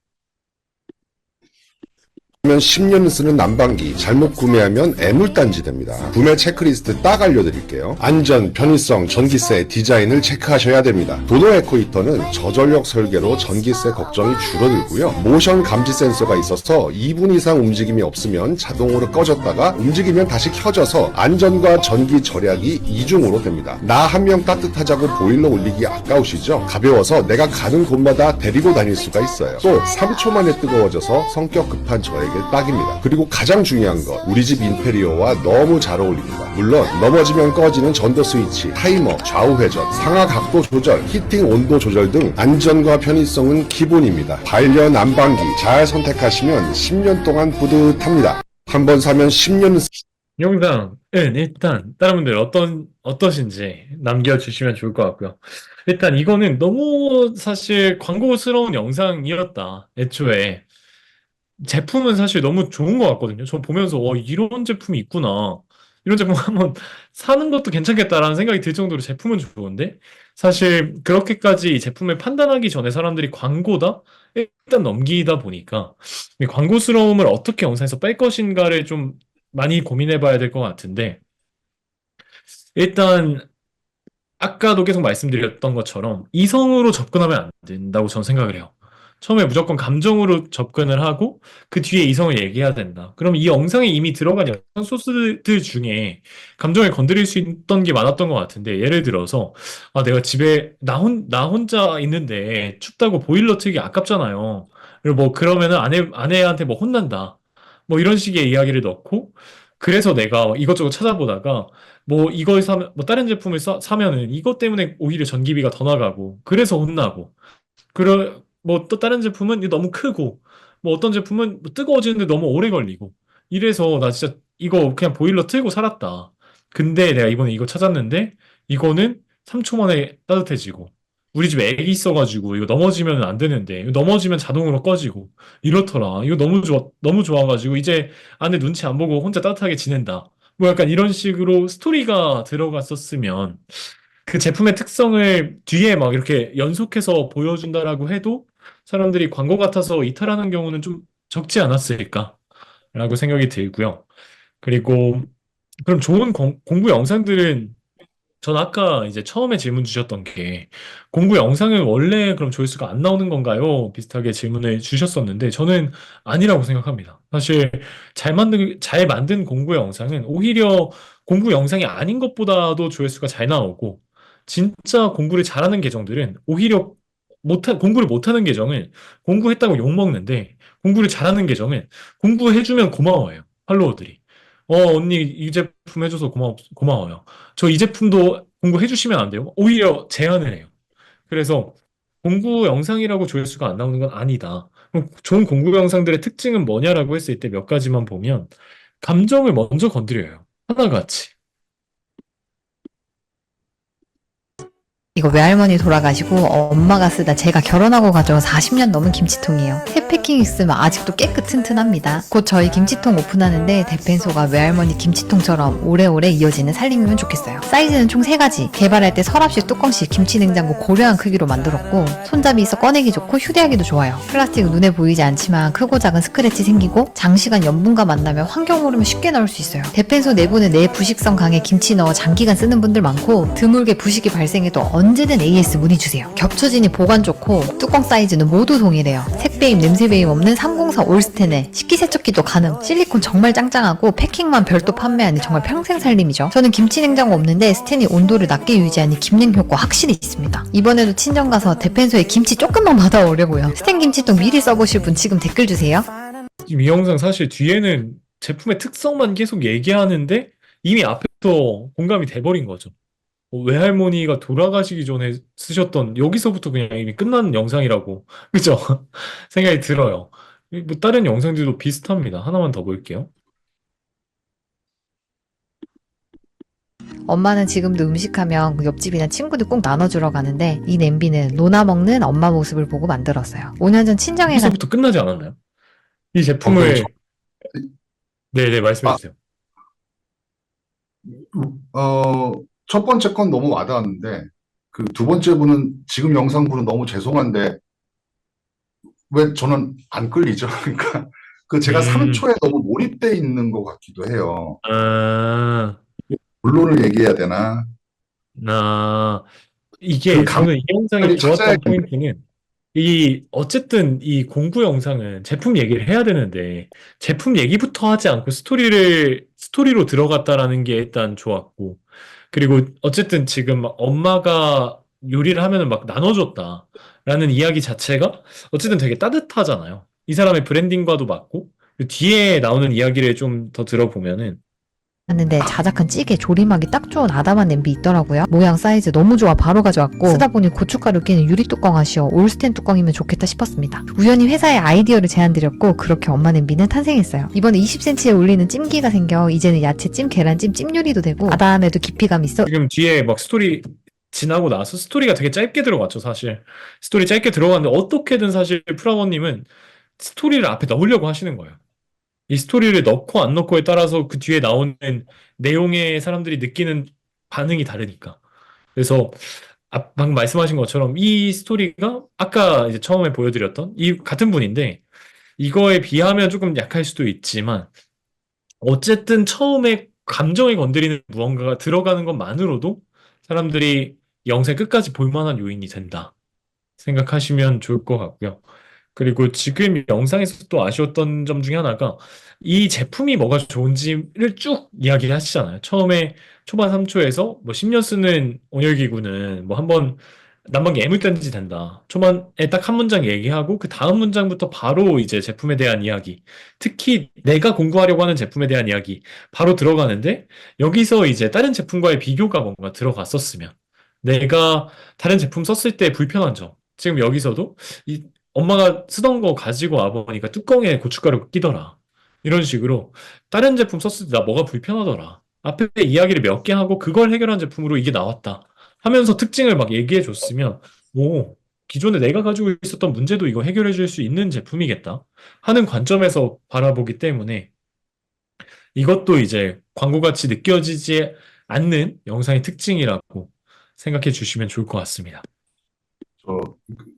S3: 면 10년 쓰는 난방기 잘못 구매하면 애물단지 됩니다. 구매 체크리스트 딱 알려드릴게요. 안전, 편의성, 전기세, 디자인을 체크하셔야 됩니다. 도도 에코히터는 저전력 설계로 전기세 걱정이 줄어들고요. 모션 감지 센서가 있어서 2분 이상 움직임이 없으면 자동으로 꺼졌다가 움직이면 다시 켜져서 안전과 전기 절약이 이중으로 됩니다. 나 한 명 따뜻하자고 보일러 올리기 아까우시죠? 가벼워서 내가 가는 곳마다 데리고 다닐 수가 있어요. 또 3초 만에 뜨거워져서 성격 급한 저에게 딱입니다. 그리고 가장 중요한 것, 우리 집 인테리어와 너무 잘 어울립니다. 물론 넘어지면 꺼지는 전도 스위치, 타이머, 좌우 회전, 상하 각도 조절, 히팅 온도 조절 등 안전과 편의성은 기본입니다. 반려 난방기 잘 선택하시면 10년 동안 뿌듯합니다. 한번 사면 10년
S1: 영상은 일단 다른 분들 어떠신지 남겨주시면 좋을 것 같고요. 일단 이거는 너무 사실 광고스러운 영상이었다. 애초에. 제품은 사실 너무 좋은 것 같거든요. 저 보면서 이런 제품이 있구나. 이런 제품 한번 사는 것도 괜찮겠다라는 생각이 들 정도로 제품은 좋은데 사실 그렇게까지 이 제품을 판단하기 전에 사람들이 광고다? 일단 넘기다 보니까 이 광고스러움을 어떻게 영상에서 뺄 것인가를 좀 많이 고민해 봐야 될 것 같은데, 일단, 아까도 계속 말씀드렸던 것처럼 이성으로 접근하면 안 된다고 저는 생각을 해요. 처음에 무조건 감정으로 접근을 하고 그 뒤에 이성을 얘기해야 된다. 그럼 이 영상에 이미 들어간 영상 소스들 중에 감정을 건드릴 수 있던 게 많았던 것 같은데, 예를 들어서 아, 내가 집에 나 혼자 있는데 춥다고 보일러 틀기 아깝잖아요. 그리고 뭐 그러면은 아내한테 뭐 혼난다. 뭐 이런 식의 이야기를 넣고, 그래서 내가 이것저것 찾아보다가 뭐 이걸 사면 뭐 다른 제품을 사면은 이것 때문에 오히려 전기비가 더 나가고 그래서 혼나고, 그러 뭐 또 다른 제품은 이거 너무 크고, 뭐 어떤 제품은 뭐 뜨거워지는데 너무 오래 걸리고, 이래서 나 진짜 이거 그냥 보일러 틀고 살았다. 근데 내가 이번에 이거 찾았는데 이거는 3초 만에 따뜻해지고, 우리 집에 애기 있어가지고 이거 넘어지면 안 되는데 이거 넘어지면 자동으로 꺼지고 이렇더라. 이거 너무 좋아가지고 이제 안에 눈치 안 보고 혼자 따뜻하게 지낸다. 뭐 약간 이런 식으로 스토리가 들어갔었으면 그 제품의 특성을 뒤에 막 이렇게 연속해서 보여준다라고 해도 사람들이 광고 같아서 이탈하는 경우는 좀 적지 않았을까라고 생각이 들고요. 그리고 그럼 좋은 공부 영상들은, 전 아까 이제 처음에 질문 주셨던 게 공구 영상은 원래 그럼 조회수가 안 나오는 건가요? 비슷하게 질문을 주셨었는데 저는 아니라고 생각합니다. 사실 잘 만든 공구 영상은 오히려 공구 영상이 아닌 것보다도 조회수가 잘 나오고, 진짜 공부를 잘하는 계정들은 오히려 공부를 못하는 계정을 공부했다고 욕먹는데, 공부를 잘하는 계정은 공부해주면 고마워해요. 팔로워들이. 언니 이 제품 해줘서 고마워요. 저 이 제품도 공부해 주시면 안 돼요? 오히려 제안을 해요. 그래서 공부 영상이라고 조회수가 안 나오는 건 아니다. 그럼 좋은 공부 영상들의 특징은 뭐냐라고 했을 때 몇 가지만 보면, 감정을 먼저 건드려요. 하나같이.
S4: 이거 외할머니 돌아가시고 엄마가 쓰다 제가 결혼하고 가져온 40년 넘은 김치통이에요. 새 패킹 있으면 아직도 깨끗 튼튼합니다. 곧 저희 김치통 오픈하는데 대펜소가 외할머니 김치통처럼 오래오래 이어지는 살림이면 좋겠어요. 사이즈는 총 3가지. 개발할 때 서랍식 뚜껑식 김치냉장고 고려한 크기로 만들었고, 손잡이 있어 꺼내기 좋고 휴대하기도 좋아요. 플라스틱은 눈에 보이지 않지만 크고 작은 스크래치 생기고 장시간 염분과 만나면 환경 오르면 쉽게 나올 수 있어요. 대펜소 내부는 내부식성 강에 김치 넣어 장기간 쓰는 분들 많고, 드물게 부식이 발생해도 언제든 AS 문의주세요. 겹쳐지니 보관 좋고 뚜껑 사이즈는 모두 동일해요. 색배임 냄새배임 없는 304 올스텐에 식기세척기도 가능. 실리콘 정말 짱짱하고 패킹만 별도 판매하니 정말 평생 살림이죠. 저는 김치냉장고 없는데 스텐이 온도를 낮게 유지하니 김냉 효과 확실히 있습니다. 이번에도 친정 가서 대펜소에 김치 조금만 받아오려고요. 스텐 김치통 미리 써보실 분 지금 댓글 주세요.
S1: 지금 이 영상 사실 뒤에는 제품의 특성만 계속 얘기하는데 이미 앞에서 공감이 돼버린 거죠. 외할머니가 돌아가시기 전에 쓰셨던, 여기서부터 그냥 이미 끝난 영상이라고 그죠? 생각이 들어요. 뭐 다른 영상들도 비슷합니다. 하나만 더 볼게요.
S4: 엄마는 지금도 음식하면 그 옆집이나 친구들 꼭 나눠주러 가는데, 이 냄비는 노나 먹는 엄마 모습을 보고 만들었어요. 5년 전 친정에 간
S1: 여기서부터 끝나지 않았나요? 이
S2: 그렇죠.
S1: 제품을 네네 말씀해
S2: 아,
S1: 주세요.
S2: 첫 번째 건 너무 와닿았는데, 그 두 번째 분은, 지금 영상 분은 너무 죄송한데, 왜 저는 안 끌리죠? 그러니까, 그 제가
S1: 음,
S2: 3초에 너무 몰입돼 있는 것 같기도 해요.
S1: 아,
S2: 본론을 얘기해야 되나?
S1: 나
S2: 그
S1: 이게 저는 이 영상이
S2: 감각이
S1: 좋았던
S2: 찾아야겠네.
S1: 포인트는, 이 어쨌든 이 공구 영상은 제품 얘기를 해야 되는데 제품 얘기부터 하지 않고 스토리로 들어갔다라는 게 일단 좋았고, 그리고 어쨌든 지금 막 엄마가 요리를 하면은 막 나눠줬다라는 이야기 자체가 어쨌든 되게 따뜻하잖아요. 이 사람의 브랜딩과도 맞고, 그 뒤에 나오는 이야기를 좀 더 들어보면은
S4: 는데 자작한 찌개 조림하기 딱 좋은 아담한 냄비 있더라고요. 모양 사이즈 너무 좋아 바로 가져왔고, 쓰다 보니 고춧가루 끼는 유리 뚜껑 아쉬워 올스텐 뚜껑이면 좋겠다 싶었습니다. 우연히 회사에 아이디어를 제안드렸고 그렇게 엄마 냄비는 탄생했어요. 이번에 20cm에 올리는 찜기가 생겨 이제는 야채찜, 계란찜, 찜 요리도 되고 아담해도 깊이감 있어.
S1: 지금 뒤에 막 스토리 지나고 나서 스토리가 되게 짧게 들어갔죠, 사실. 스토리 짧게 들어갔는데 어떻게든 사실 프라모님은 스토리를 앞에 넣으려고 하시는 거예요. 이 스토리를 넣고 안 넣고에 따라서 그 뒤에 나오는 내용에 사람들이 느끼는 반응이 다르니까. 그래서 방금 말씀하신 것처럼 이 스토리가 아까 이제 처음에 보여드렸던 이 같은 분인데, 이거에 비하면 조금 약할 수도 있지만 어쨌든 처음에 감정을 건드리는 무언가가 들어가는 것만으로도 사람들이 영상 끝까지 볼 만한 요인이 된다 생각하시면 좋을 것 같고요. 그리고 지금 영상에서 또 아쉬웠던 점 중에 하나가 이 제품이 뭐가 좋은지를 쭉 이야기를 하시잖아요. 처음에 초반 3초에서 뭐 10년 쓰는 온열기구는 뭐 한번 난방기 애물단지 된다. 초반에 딱 한 문장 얘기하고 그 다음 문장부터 바로 이제 제품에 대한 이야기. 특히 내가 공부하려고 하는 제품에 대한 이야기 바로 들어가는데 여기서 이제 다른 제품과의 비교가 뭔가 들어갔었으면 내가 다른 제품 썼을 때 불편한 점. 지금 여기서도 이 엄마가 쓰던 거 가지고 와보니까 뚜껑에 고춧가루 끼더라. 이런 식으로 다른 제품 썼을 때 나 뭐가 불편하더라. 앞에 이야기를 몇 개 하고 그걸 해결한 제품으로 이게 나왔다. 하면서 특징을 막 얘기해 줬으면, 오, 기존에 내가 가지고 있었던 문제도 이거 해결해 줄 수 있는 제품이겠다. 하는 관점에서 바라보기 때문에 이것도 이제 광고같이 느껴지지 않는 영상의 특징이라고 생각해 주시면 좋을 것 같습니다.
S2: 저,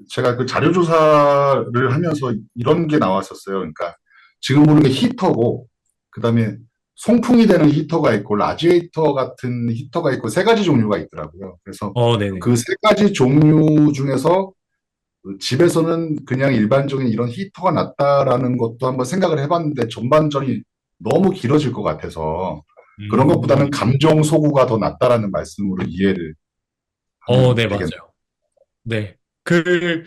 S2: 제가 그 자료조사를 하면서 이런 게 나왔었어요. 그러니까 지금 보는 게 히터고, 그 다음에 송풍이 되는 히터가 있고, 라지에이터 같은 히터가 있고, 세 가지 종류가 있더라고요. 그래서
S1: 네네.
S2: 그 세 가지 종류 중에서 그 집에서는 그냥 일반적인 이런 히터가 낫다라는 것도 한번 생각을 해봤는데 전반전이 너무 길어질 것 같아서 그런 것보다는 감정 소구가 더 낫다라는 말씀으로 이해를 하면
S1: 네,
S2: 되겠네요.
S1: 맞아요. 네. 그,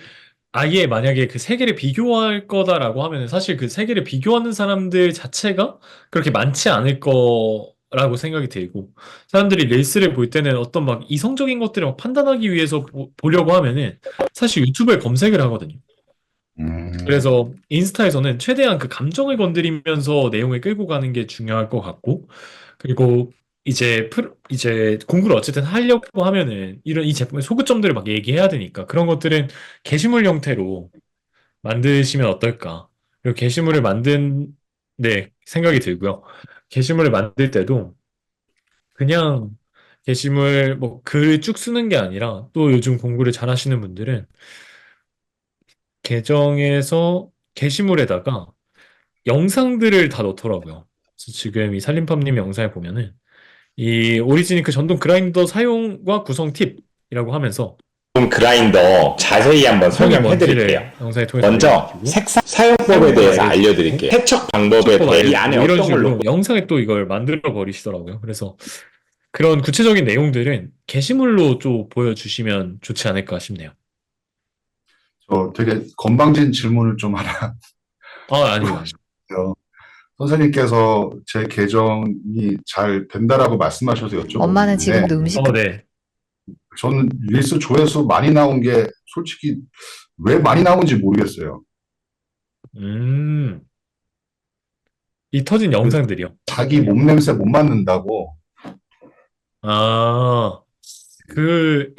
S1: 아예 만약에 그 세 개를 비교할 거다라고 하면 사실 그 세 개를 비교하는 사람들 자체가 그렇게 많지 않을 거라고 생각이 들고, 사람들이 릴스를 볼 때는 어떤 막 이성적인 것들을 막 판단하기 위해서 보려고 하면은 사실 유튜브에 검색을 하거든요.
S2: 음,
S1: 그래서 인스타에서는 최대한 그 감정을 건드리면서 내용을 끌고 가는 게 중요할 것 같고, 그리고 이제 공부를 어쨌든 하려고 하면은 이런 이 제품의 소구점들을 막 얘기해야 되니까 그런 것들은 게시물 형태로 만드시면 어떨까. 그리고 게시물을 네, 생각이 들고요. 게시물을 만들 때도 그냥 게시물 뭐 글 쭉 쓰는 게 아니라 또 요즘 공부를 잘 하시는 분들은 계정에서 게시물에다가 영상들을 다 넣더라고요. 그래서 지금 이 살림팝님 영상에 보면은 이 오리지니크 전동 그라인더 사용과 구성 팁이라고 하면서
S5: 그라인더 자세히 한번
S1: 사용이
S5: 설명해 드릴게요.
S1: 뭔지를 영상에 통해서
S5: 먼저
S1: 알려주시고
S5: 색상 사용법에
S1: 사용법을
S5: 대해서
S1: 알려주시고
S5: 알려드릴게요. 세척 방법에
S1: 세척법
S5: 대해 이 안에
S1: 알려주시고 이런
S5: 어떤 걸
S1: 식으로
S5: 넣고
S1: 영상에 또 이걸 만들어 버리시더라고요. 그래서 그런 구체적인 내용들은 게시물로 좀 보여주시면 좋지 않을까 싶네요.
S2: 저 되게 건방진 질문을 좀 하나
S1: 아니요, 아니요.
S2: 해요. 선생님께서 제 계정이 잘 된다라고 말씀하셔서
S4: 엄마는
S2: 여쭤보는데
S4: 지금도 음식
S1: 네.
S2: 저는 릴스 조회수 많이 나온 게 솔직히 왜 많이 나오는지 모르겠어요.
S1: 음, 이 터진 영상들이요.
S2: 자기 몸 냄새 못 맡는다고.
S1: 아, 그,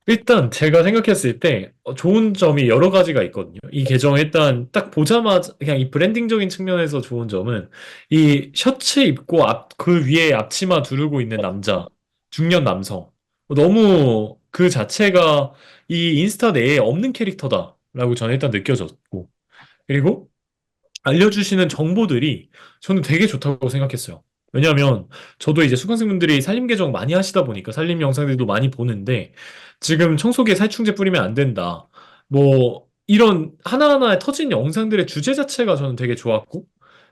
S1: 일단 제가 생각했을 때 좋은 점이 여러 가지가 있거든요. 이 계정 일단 딱 보자마자 그냥 이 브랜딩적인 측면에서 좋은 점은 이 셔츠 입고 그 위에 앞치마 두르고 있는 남자, 중년 남성. 너무 그 자체가 이 인스타 내에 없는 캐릭터다라고 저는 일단 느껴졌고. 그리고 알려주시는 정보들이 저는 되게 좋다고 생각했어요. 왜냐하면 저도 이제 수강생분들이 살림 계정 많이 하시다 보니까 살림 영상들도 많이 보는데 지금 청소기에 살충제 뿌리면 안 된다. 뭐 이런 하나하나의 터진 영상들의 주제 자체가 저는 되게 좋았고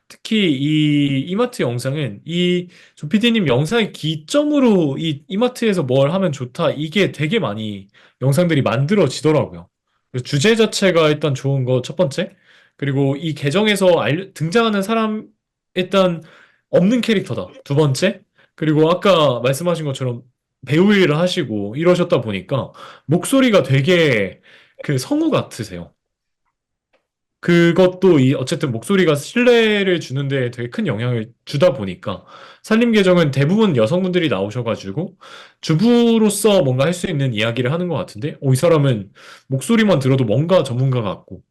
S1: 특히 이 이마트 영상은 이 조피디님 영상의 기점으로 이 이마트에서 뭘 하면 좋다 이게 되게 많이 영상들이 만들어지더라고요. 그래서 주제 자체가 일단 좋은 거 첫 번째. 그리고 이 계정에서 등장하는 사람 일단 없는 캐릭터다. 두 번째. 그리고 아까 말씀하신 것처럼 배우 일을 하시고 이러셨다 보니까 목소리가 되게 그 성우 같으세요. 그것도 어쨌든 목소리가 신뢰를 주는데 되게 큰 영향을 주다 보니까 살림 계정은 대부분 여성분들이 나오셔가지고 주부로서 뭔가 할 수 있는 이야기를 하는 것 같은데 이 사람은 목소리만 들어도 뭔가 전문가 같고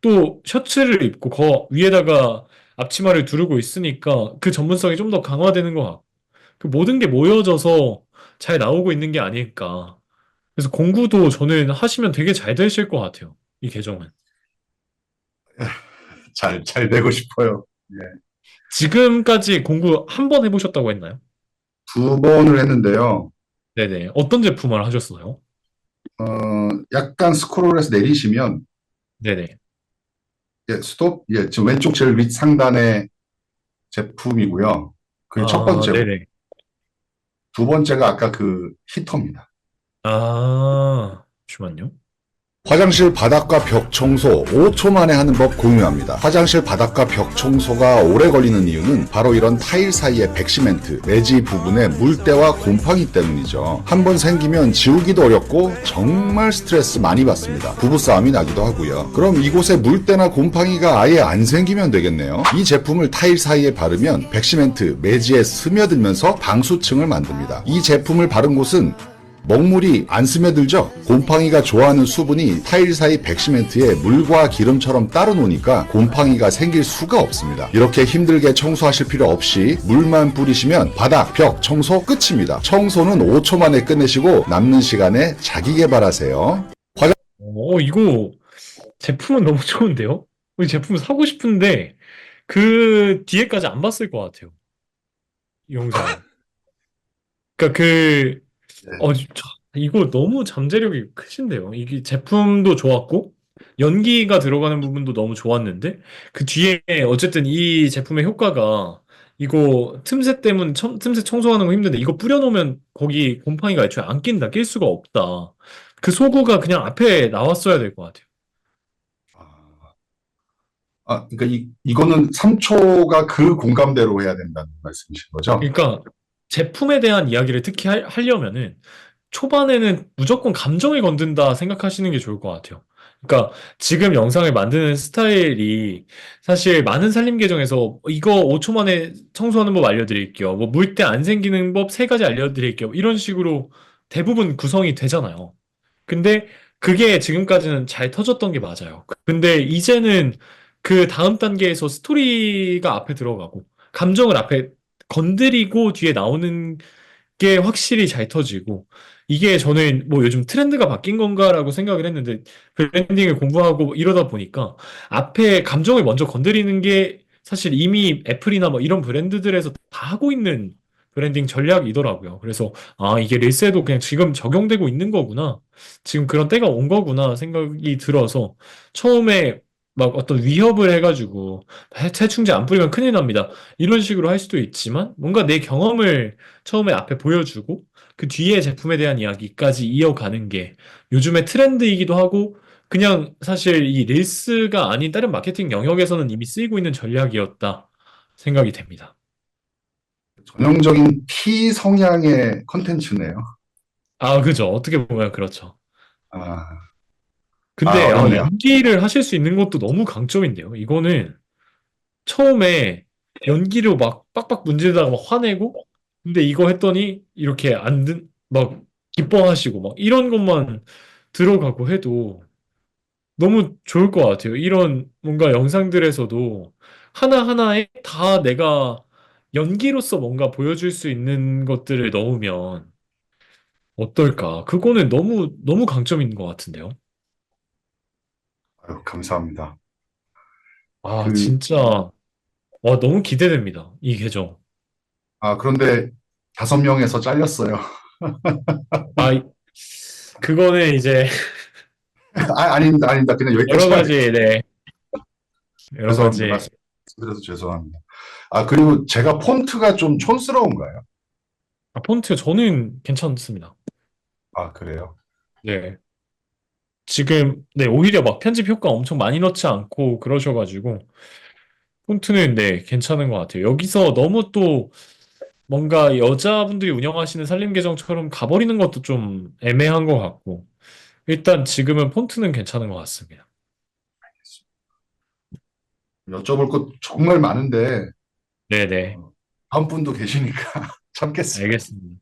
S1: 또 셔츠를 입고 위에다가 앞치마를 두르고 있으니까 그 전문성이 좀 더 강화되는 것 같고 그 모든 게 모여져서 잘 나오고 있는 게 아닐까. 그래서 공부도 저는 하시면 되게 잘 되실 것 같아요. 이 계정은.
S2: 잘 되고 싶어요. 예.
S1: 지금까지 공구 한 번 해보셨다고 했나요?
S2: 2번을 했는데요.
S1: 네네. 어떤 제품을 하셨어요?
S2: 약간 스크롤해서 내리시면,
S1: 네네.
S2: 예, 스톱, 예, 지금 왼쪽 제일 윗 상단의 제품이고요. 그게 첫
S1: 아,
S2: 번째고,
S1: 네네.
S2: 두 번째가 아까 그 히터입니다.
S1: 아, 잠시만요.
S3: 화장실 바닥과 벽 청소 5초 만에 하는 법 공유합니다. 화장실 바닥과 벽 청소가 오래 걸리는 이유는 바로 이런 타일 사이의 백시멘트, 내지 부분의 물때와 곰팡이 때문이죠. 한번 생기면 지우기도 어렵고 정말 스트레스 많이 받습니다. 부부싸움이 나기도 하고요. 그럼 이곳에 물때나 곰팡이가 아예 안 생기면 되겠네요. 이 제품을 타일 사이에 바르면 백시멘트, 매지에 스며들면서 방수층을 만듭니다. 이 제품을 바른 곳은 먹물이 안 스며들죠? 곰팡이가 좋아하는 수분이 타일 사이 백시멘트에 물과 기름처럼 따로 노니까 곰팡이가 생길 수가 없습니다. 이렇게 힘들게 청소하실 필요 없이 물만 뿌리시면 바닥, 벽 청소 끝입니다. 청소는 5초 만에 끝내시고 남는 시간에 자기 개발하세요.
S1: 이거 제품은 너무 좋은데요? 이 제품 사고 싶은데 그 뒤에까지 안 봤을 것 같아요. 이 영상을. 그러니까
S2: 네.
S1: 이거 너무 잠재력이 크신데요. 이게 제품도 좋았고, 연기가 들어가는 부분도 너무 좋았는데, 그 뒤에 어쨌든 이 제품의 효과가 이거 틈새 청소하는 거 힘든데, 이거 뿌려놓으면 거기 곰팡이가 애초에 안 낀다, 낄 수가 없다. 그 소구가 그냥 앞에 나왔어야 될 것 같아요.
S2: 그러니까 이거는 3초가 그 공감대로 해야 된다는 말씀이신 거죠?
S1: 그러니까 제품에 대한 이야기를 특히 하려면은 초반에는 무조건 감정을 건든다 생각하시는 게 좋을 것 같아요. 그러니까 지금 영상을 만드는 스타일이 사실 많은 살림 계정에서 이거 5초 만에 청소하는 법 알려드릴게요. 뭐 물때 안 생기는 법 3가지 알려드릴게요. 이런 식으로 대부분 구성이 되잖아요. 근데 그게 지금까지는 잘 터졌던 게 맞아요. 근데 이제는 그 다음 단계에서 스토리가 앞에 들어가고 감정을 앞에 건드리고 뒤에 나오는 게 확실히 잘 터지고 이게 저는 뭐 요즘 트렌드가 바뀐 건가라고 생각을 했는데 브랜딩을 공부하고 이러다 보니까 앞에 감정을 먼저 건드리는 게 사실 이미 애플이나 뭐 이런 브랜드들에서 다 하고 있는 브랜딩 전략이더라고요. 그래서 아, 이게 릴스에도 그냥 지금 적용되고 있는 거구나. 지금 그런 때가 온 거구나 생각이 들어서 처음에 막 어떤 위협을 해가지고 해충제 안 뿌리면 큰일 납니다. 이런 식으로 할 수도 있지만 뭔가 내 경험을 처음에 앞에 보여주고 그 뒤에 제품에 대한 이야기까지 이어가는 게 요즘의 트렌드이기도 하고 그냥 사실 이 릴스가 아닌 다른 마케팅 영역에서는 이미 쓰이고 있는 전략이었다 생각이 됩니다.
S2: 전형적인 T 성향의 컨텐츠네요.
S1: 아, 그죠. 어떻게 보면 그렇죠.
S2: 아,
S1: 근데
S2: 어렵네요.
S1: 연기를 하실 수 있는 것도 너무 강점인데요. 이거는 처음에 연기로 막 빡빡 문지르다가 막 화내고 근데 이거 했더니 이렇게 막 기뻐하시고 막 이런 것만 들어가고 해도 너무 좋을 것 같아요. 이런 뭔가 영상들에서도 하나하나에 다 내가 연기로서 뭔가 보여줄 수 있는 것들을 넣으면 어떨까? 그거는 너무 강점인 것 같은데요.
S2: 아유, 감사합니다.
S1: 아,
S2: 그,
S1: 진짜, 와, 너무 기대됩니다. 이 계정.
S2: 그런데 5명에서 잘렸어요.
S1: 아, 그거는 이제
S2: 아닙니다, 아닙니다. 그냥
S1: 여러
S2: 여기까지만
S1: 가지, 네, 여러
S2: 죄송합니다.
S1: 가지.
S2: 말씀드려서 죄송합니다. 그리고 제가 폰트가 좀 촌스러운가요?
S1: 폰트 저는 괜찮습니다.
S2: 그래요.
S1: 네. 지금, 네, 오히려 막 편집 효과 엄청 많이 넣지 않고 그러셔가지고, 폰트는 네, 괜찮은 것 같아요. 여기서 너무 또 뭔가 여자분들이 운영하시는 살림 계정처럼 가버리는 것도 좀 애매한 것 같고, 일단 지금은 폰트는 괜찮은 것 같습니다.
S2: 여쭤볼 것 정말 많은데,
S1: 네네.
S2: 다음 분도 계시니까 참겠습니다.
S1: 알겠습니다.